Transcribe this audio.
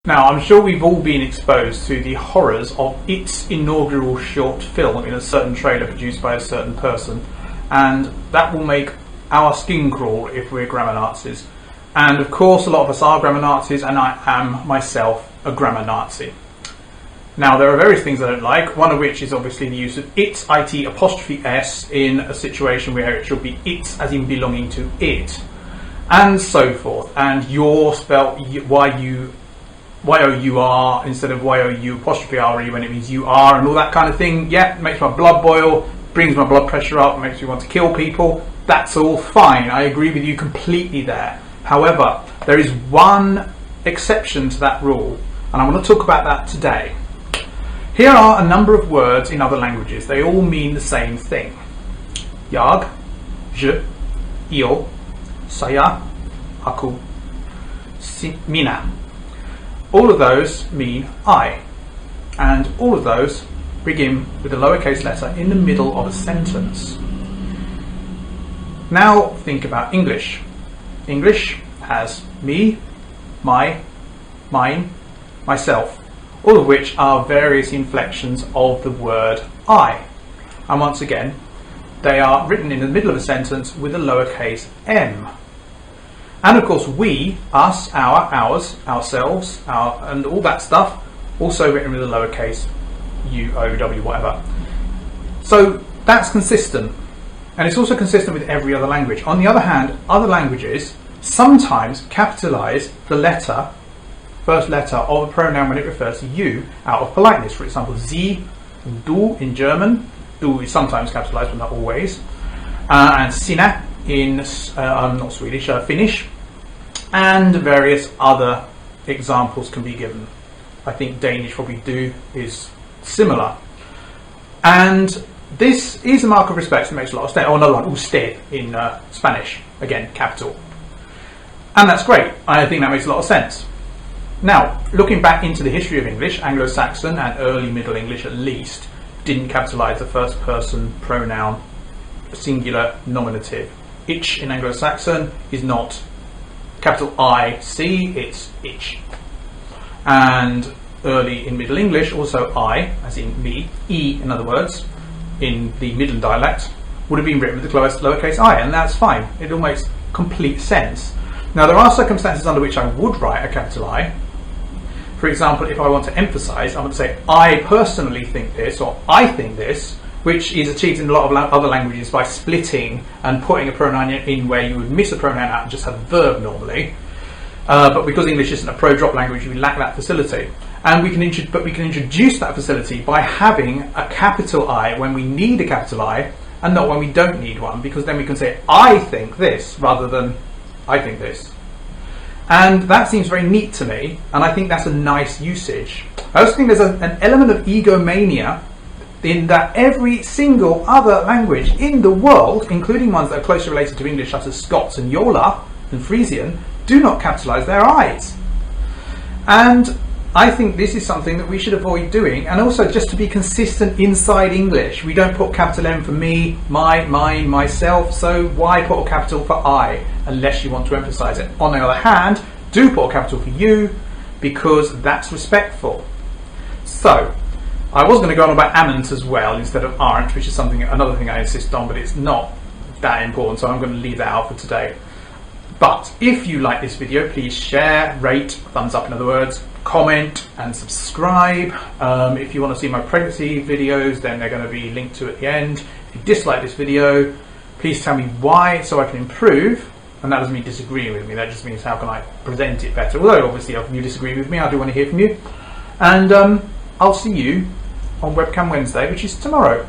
Now, I'm sure we've all been exposed to the horrors of its inaugural short film in a certain trailer produced by a certain person, and that will make our skin crawl if we're grammar Nazis. And of course, a lot of us are grammar Nazis, and I am myself a grammar Nazi. Now, there are various things I don't like, one of which is obviously the use of it, it apostrophe s, in a situation where it should be it as in belonging to it, and so forth. And your spelt Y-O-U-R instead of Y-O-U apostrophe R-E when it means you are, and all that kind of thing. Yeah, it makes my blood boil, brings my blood pressure up, makes me want to kill people. That's all fine. I agree with you completely there. However, there is one exception to that rule, and I want to talk about that today. Here are a number of words in other languages. They all mean the same thing. Jag, je, io, saya, aku, minä. All of those mean I, and all of those begin with a lowercase letter in the middle of a sentence. Now think about English. English has me, my, mine, myself, all of which are various inflections of the word I. And once again, they are written in the middle of a sentence with a lowercase m. And of course, we, us, our, ours, ourselves, our, and all that stuff, also written with a lowercase u, o, w, whatever. So that's consistent. And it's also consistent with every other language. On the other hand, other languages sometimes capitalize the letter, first letter of a pronoun when it refers to you out of politeness. For example, sie, du in German. Du is sometimes capitalized, but not always. And sinä in, not Swedish, Finnish. And various other examples can be given. I think Danish probably do is similar. And this is a mark of respect that makes a lot of sense. Oh, another one, usted in Spanish. Again, capital. And that's great. I think that makes a lot of sense. Now, looking back into the history of English, Anglo-Saxon and early Middle English at least didn't capitalize the first person pronoun singular nominative. Ich in Anglo-Saxon is not capital I-C, it's ich. And early in Middle English, also I, as in me, E in other words, in the Midland dialect, would have been written with the lowercase I, and that's fine. It all makes complete sense. Now, there are circumstances under which I would write a capital I. For example, if I want to emphasize, I would say, I personally think this, or I think this, which is achieved in a lot of other languages by splitting and putting a pronoun in where you would miss a pronoun out and just have a verb normally. But because English isn't a pro-drop language, we lack that facility. And we can introduce that facility by having a capital I when we need a capital I, and not when we don't need one, because then we can say, I think this, rather than I think this. And that seems very neat to me, and I think that's a nice usage. I also think there's an element of egomania in that every single other language in the world, including ones that are closely related to English, such as Scots and Yola and Frisian, do not capitalise their I's. And I think this is something that we should avoid doing, and also just to be consistent inside English. We don't put capital M for me, my, mine, myself, so why put a capital for I, unless you want to emphasise it. On the other hand, do put a capital for you, because that's respectful. So, I was going to go on about amn't as well, instead of aren't, which is another thing I insist on, but it's not that important, so I'm going to leave that out for today. But if you like this video, please share, rate, thumbs up in other words, comment and subscribe. If you want to see my pregnancy videos, then they're going to be linked to at the end. If you dislike this video, please tell me why so I can improve. And that doesn't mean disagreeing with me, that just means how can I present it better. Although obviously if you disagree with me, I do want to hear from you. And I'll see you on Webcam Wednesday, which is tomorrow.